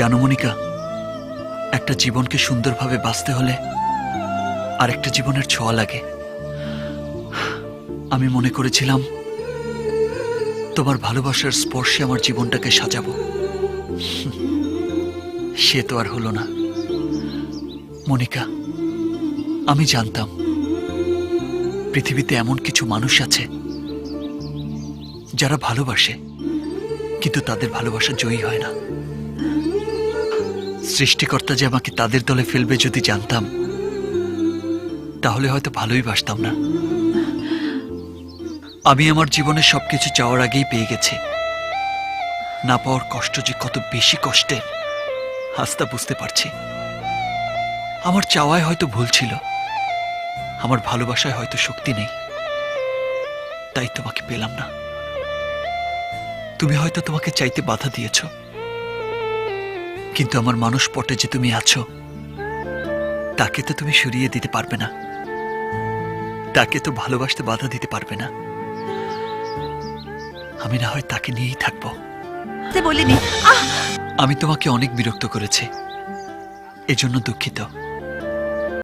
জানো মনিকা, একটা জীবনকে সুন্দরভাবে বাঁচতে হলে আর একটা জীবনের ছোঁয়া লাগে। আমি মনে করেছিলাম তোমার ভালোবাসার স্পর্শে আমার জীবনটাকে সাজাবো, সে তো আর হলো না। মনিকা, আমি জানতাম পৃথিবীতে এমন কিছু মানুষ আছে যারা ভালোবাসে, কিন্তু তাদের ভালোবাসা জয়ী হয় না। সৃষ্টিকর্তা যে আমাকে তাদের দলে ফেলবে যদি জানতাম, তাহলে হয়তো ভালোই বাসতাম না। আমি আমার জীবনে সবকিছু চাওয়ার আগেই পেয়ে গেছি। না পাওয়ার কষ্ট যে কত বেশি কষ্টের আজ তা বুঝতে পারছি। আমার চাওয়ায় হয়তো ভুল ছিল, আমার ভালোবাসায় হয়তো শক্তি নেই, তাই তোমাকে পেলাম না। তুমি হয়তো তোমাকে চাইতে বাধা দিয়েছ, কিন্তু আমার মানুষ পটে যে তুমি আছো তাকে তো তুমি সরিয়ে দিতে পারবে না, তাকে তো ভালোবাসতে বাধা দিতে পারবে না। আমি না হয় তাকে নিয়েই থাকবো। বলিনি। আমি তোমাকে অনেক বিরক্ত করেছি, এজন্য দুঃখিত।